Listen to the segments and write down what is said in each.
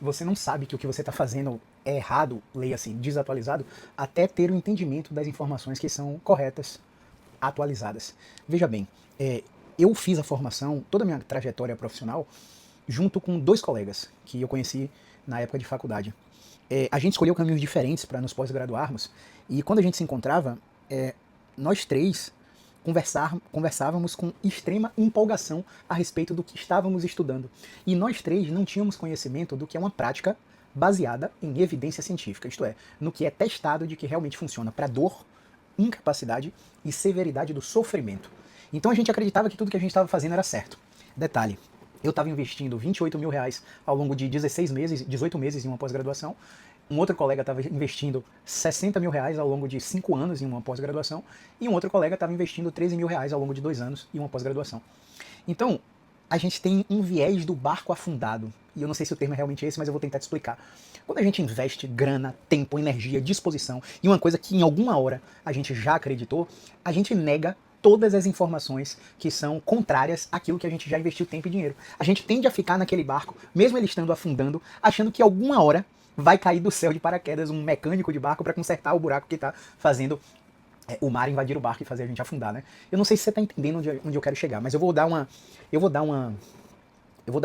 você não sabe que o que você está fazendo é errado, leia assim, desatualizado, até ter o entendimento das informações que são corretas, atualizadas. Veja bem, eu fiz a formação, toda a minha trajetória profissional, junto com dois colegas que eu conheci na época de faculdade. A gente escolheu caminhos diferentes para nos pós-graduarmos, e quando a gente se encontrava, nós três conversávamos com extrema empolgação a respeito do que estávamos estudando. E nós três não tínhamos conhecimento do que é uma prática baseada em evidência científica, isto é, no que é testado de que realmente funciona para dor, incapacidade e severidade do sofrimento. Então a gente acreditava que tudo que a gente estava fazendo era certo. Detalhe, eu estava investindo R$ 28.000 ao longo de 16 meses, 18 meses em uma pós-graduação. Um outro colega estava investindo R$ 60.000 ao longo de 5 anos em uma pós-graduação. E um outro colega estava investindo R$ 13.000 ao longo de 2 anos em uma pós-graduação. Então, a gente tem um viés do barco afundado. E eu não sei se o termo é realmente esse, mas eu vou tentar te explicar. Quando a gente investe grana, tempo, energia, disposição em uma coisa que em alguma hora a gente já acreditou, a gente nega todas as informações que são contrárias àquilo que a gente já investiu tempo e dinheiro. A gente tende a ficar naquele barco, mesmo ele estando afundando, achando que alguma hora vai cair do céu de paraquedas um mecânico de barco para consertar o buraco que está fazendo o mar invadir o barco e fazer a gente afundar, né? Eu não sei se você está entendendo onde eu quero chegar, mas eu vou dar um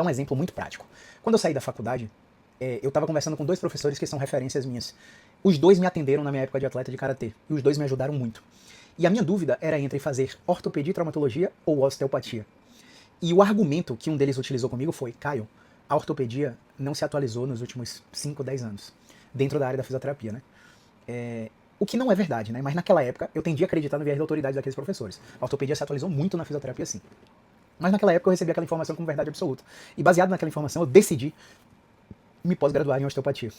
exemplo muito prático. Quando eu saí da faculdade, eu estava conversando com dois professores que são referências minhas. Os dois me atenderam na minha época de atleta de karatê e os dois me ajudaram muito. E a minha dúvida era entre fazer ortopedia e traumatologia ou osteopatia. E o argumento que um deles utilizou comigo foi: Caio, a ortopedia não se atualizou nos últimos 5, 10 anos, dentro da área da fisioterapia, né? O que não é verdade, né? Mas naquela época eu tendia a acreditar no viés da autoridade daqueles professores. A ortopedia se atualizou muito na fisioterapia, sim. Mas naquela época eu recebi aquela informação como verdade absoluta. E baseado naquela informação eu decidi me pós-graduar em osteopatia.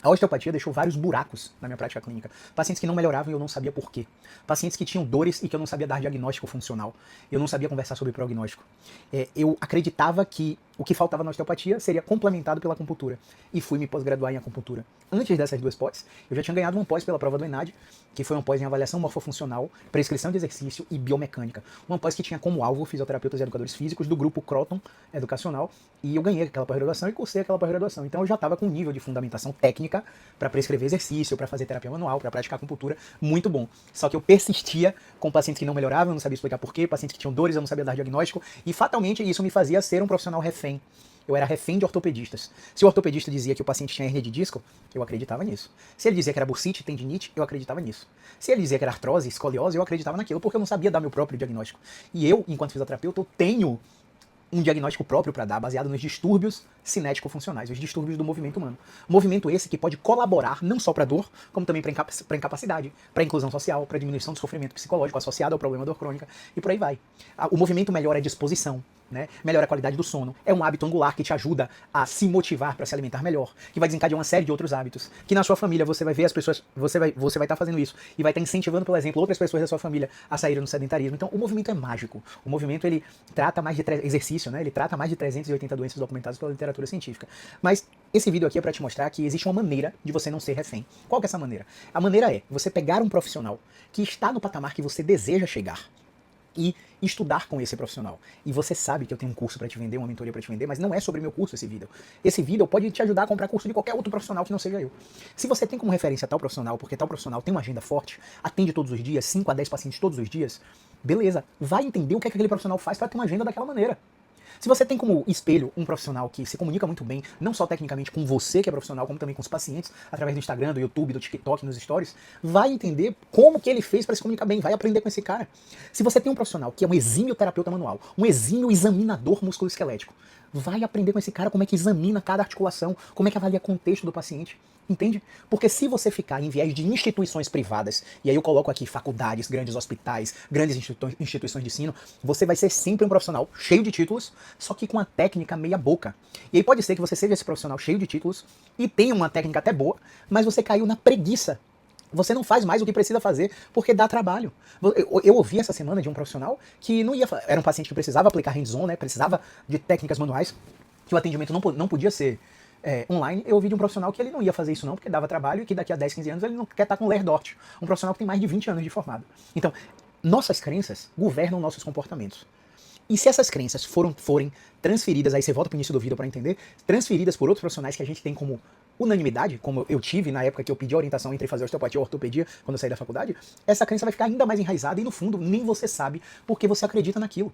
A osteopatia deixou vários buracos na minha prática clínica. Pacientes que não melhoravam e eu não sabia por quê. Pacientes que tinham dores e que eu não sabia dar diagnóstico funcional. Eu não sabia conversar sobre prognóstico. Eu acreditava que o que faltava na osteopatia seria complementado pela acupuntura. E fui me pós-graduar em acupuntura. Antes dessas duas pós, eu já tinha ganhado uma pós pela prova do ENAD, que foi uma pós em avaliação morfofuncional, prescrição de exercício e biomecânica. Uma pós que tinha como alvo fisioterapeutas e educadores físicos do grupo Croton Educacional. E eu ganhei aquela pós-graduação e cursei aquela pós-graduação. Então eu já estava com um nível de fundamentação técnica para prescrever exercício, para fazer terapia manual, para praticar acupuntura, muito bom. Só que eu persistia com pacientes que não melhoravam, eu não sabia explicar porquê, pacientes que tinham dores, eu não sabia dar diagnóstico, e fatalmente isso me fazia ser um profissional refém. Eu era refém de ortopedistas. Se o ortopedista dizia que o paciente tinha hernia de disco, eu acreditava nisso. Se ele dizia que era bursite, tendinite, eu acreditava nisso. Se ele dizia que era artrose, escoliose, eu acreditava naquilo, porque eu não sabia dar meu próprio diagnóstico. E eu, enquanto fisioterapeuta, eu tenho um diagnóstico próprio para dar, baseado nos distúrbios cinético-funcionais, os distúrbios do movimento humano. Movimento esse que pode colaborar não só para dor, como também para incapacidade, para inclusão social, para diminuição do sofrimento psicológico associado ao problema da dor crônica, e por aí vai. O movimento melhora a disposição, né? Melhora a qualidade do sono. É um hábito angular que te ajuda a se motivar para se alimentar melhor, que vai desencadear uma série de outros hábitos, que na sua família você vai ver as pessoas, você vai estar fazendo isso e vai estar incentivando, por exemplo, outras pessoas da sua família a saírem do sedentarismo. Então, o movimento é mágico. O movimento, ele trata mais de exercício, né? Ele trata mais de 380 doenças documentadas pela literatura científica. Mas esse vídeo aqui é para te mostrar que existe uma maneira de você não ser refém. Qual que é essa maneira? A maneira é você pegar um profissional que está no patamar que você deseja chegar e estudar com esse profissional. E você sabe que eu tenho um curso para te vender, uma mentoria para te vender, mas não é sobre meu curso esse vídeo. Esse vídeo pode te ajudar a comprar curso de qualquer outro profissional que não seja eu. Se você tem como referência tal profissional, porque tal profissional tem uma agenda forte, atende todos os dias, 5 a 10 pacientes todos os dias, beleza, vai entender o que é que aquele profissional faz para ter uma agenda daquela maneira. Se você tem como espelho um profissional que se comunica muito bem, não só tecnicamente com você que é profissional, como também com os pacientes, através do Instagram, do YouTube, do TikTok, nos stories, vai entender como que ele fez para se comunicar bem, vai aprender com esse cara. Se você tem um profissional que é um exímio terapeuta manual, um exímio examinador musculoesquelético, vai aprender com esse cara como é que examina cada articulação, como é que avalia o contexto do paciente. Entende? Porque se você ficar em viés de instituições privadas, e aí eu coloco aqui faculdades, grandes hospitais, grandes instituições de ensino, você vai ser sempre um profissional cheio de títulos, só que com a técnica meia boca. E aí pode ser que você seja esse profissional cheio de títulos e tenha uma técnica até boa, mas você caiu na preguiça. Você não faz mais o que precisa fazer porque dá trabalho. Eu ouvi essa semana de um profissional que não ia... Era um paciente que precisava aplicar hands-on, né? Precisava de técnicas manuais, que o atendimento não podia ser online. Eu ouvi de um profissional que ele não ia fazer isso não, porque dava trabalho e que daqui a 10, 15 anos ele não quer estar com Ler Dort. Um profissional que tem mais de 20 anos de formado. Então, nossas crenças governam nossos comportamentos. E se essas crenças forem transferidas, aí você volta pro início do vídeo para entender, transferidas por outros profissionais que a gente tem como unanimidade, como eu tive na época que eu pedi orientação entre fazer osteopatia ou ortopedia quando eu saí da faculdade, essa crença vai ficar ainda mais enraizada e no fundo nem você sabe porque você acredita naquilo.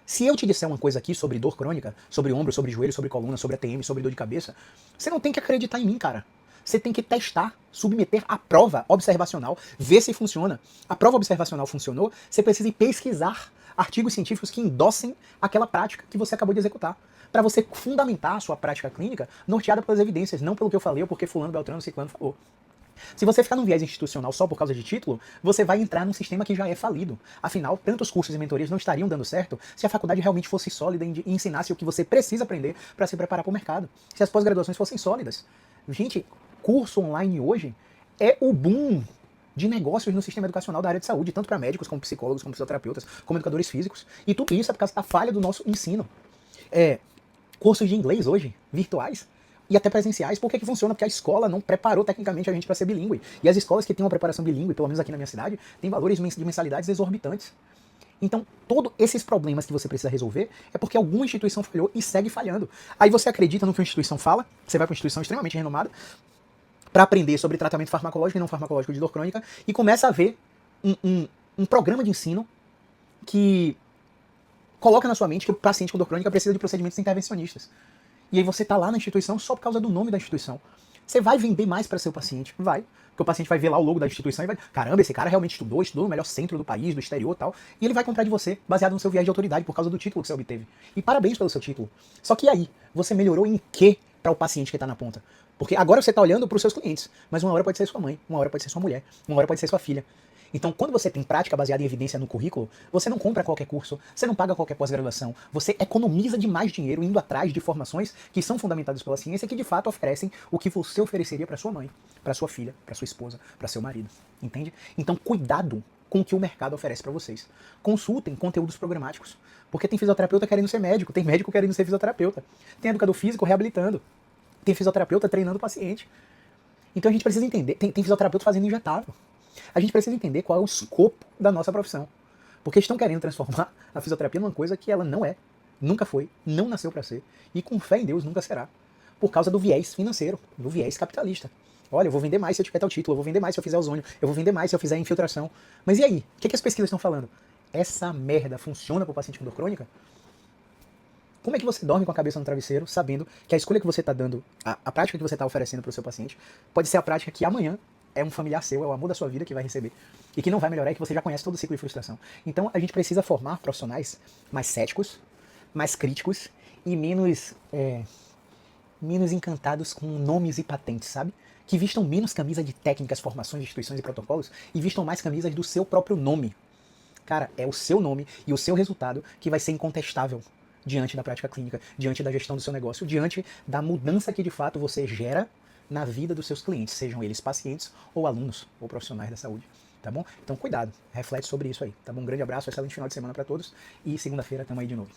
Se eu te disser uma coisa aqui sobre dor crônica, sobre ombro, sobre joelho, sobre coluna, sobre ATM, sobre dor de cabeça, você não tem que acreditar em mim, cara. Você tem que testar, submeter a prova observacional, ver se funciona. A prova observacional funcionou, você precisa ir pesquisar artigos científicos que endossem aquela prática que você acabou de executar. Para você fundamentar a sua prática clínica norteada pelas evidências, não pelo que eu falei ou porque fulano, beltrano, ciclano falou. Se você ficar num viés institucional só por causa de título, você vai entrar num sistema que já é falido. Afinal, tantos cursos e mentorias não estariam dando certo se a faculdade realmente fosse sólida e ensinasse o que você precisa aprender para se preparar para o mercado. Se as pós-graduações fossem sólidas. Gente, curso online hoje é o boom de negócios no sistema educacional da área de saúde, tanto para médicos, como psicólogos, como fisioterapeutas, como educadores físicos. E tudo isso é por causa da falha do nosso ensino. Cursos de inglês hoje, virtuais, e até presenciais, por que funciona? Porque a escola não preparou tecnicamente a gente para ser bilíngue. E as escolas que têm uma preparação bilíngue, pelo menos aqui na minha cidade, têm valores de mensalidades exorbitantes. Então, todos esses problemas que você precisa resolver é porque alguma instituição falhou e segue falhando. Aí você acredita no que uma instituição fala, você vai para uma instituição extremamente renomada, para aprender sobre tratamento farmacológico e não farmacológico de dor crônica, e começa a ver um programa de ensino que coloca na sua mente que o paciente com dor crônica precisa de procedimentos intervencionistas. E aí você tá lá na instituição só por causa do nome da instituição. Você vai vender mais para seu paciente? Vai. Porque o paciente vai ver lá o logo da instituição e vai, caramba, esse cara realmente estudou no melhor centro do país, do exterior e tal. E ele vai comprar de você, baseado no seu viés de autoridade, por causa do título que você obteve. E parabéns pelo seu título. Só que aí, você melhorou em quê para o paciente que tá na ponta? Porque agora você tá olhando para os seus clientes, mas uma hora pode ser sua mãe, uma hora pode ser sua mulher, uma hora pode ser sua filha. Então, quando você tem prática baseada em evidência no currículo, você não compra qualquer curso, você não paga qualquer pós-graduação, você economiza demais dinheiro indo atrás de formações que são fundamentadas pela ciência e que de fato oferecem o que você ofereceria para sua mãe, para sua filha, para sua esposa, para seu marido, entende? Então, cuidado com o que o mercado oferece para vocês. Consultem conteúdos programáticos, porque tem fisioterapeuta querendo ser médico, tem médico querendo ser fisioterapeuta, tem educador físico reabilitando, tem fisioterapeuta treinando o paciente. Então a gente precisa entender, tem fisioterapeuta fazendo injetável. A gente precisa entender qual é o escopo da nossa profissão. Porque estão querendo transformar a fisioterapia numa coisa que ela não é, nunca foi, não nasceu para ser, e com fé em Deus nunca será. Por causa do viés financeiro, do viés capitalista. Olha, eu vou vender mais se eu tiver tal título, eu vou vender mais se eu fizer ozônio, eu vou vender mais se eu fizer infiltração. Mas e aí? O que as pesquisas estão falando? Essa merda funciona para o paciente com dor crônica? Como é que você dorme com a cabeça no travesseiro, sabendo que a escolha que você está dando, a prática que você está oferecendo para o seu paciente, pode ser a prática que amanhã é um familiar seu, é o amor da sua vida que vai receber. E que não vai melhorar e que você já conhece todo o ciclo de frustração. Então a gente precisa formar profissionais mais céticos, mais críticos e menos encantados com nomes e patentes, sabe? Que vistam menos camisa de técnicas, formações, instituições e protocolos e vistam mais camisas do seu próprio nome. Cara, é o seu nome e o seu resultado que vai ser incontestável diante da prática clínica, diante da gestão do seu negócio, diante da mudança que de fato você gera na vida dos seus clientes, sejam eles pacientes ou alunos ou profissionais da saúde, tá bom? Então cuidado, reflete sobre isso aí, tá bom? Um grande abraço, excelente final de semana para todos e segunda-feira estamos aí de novo.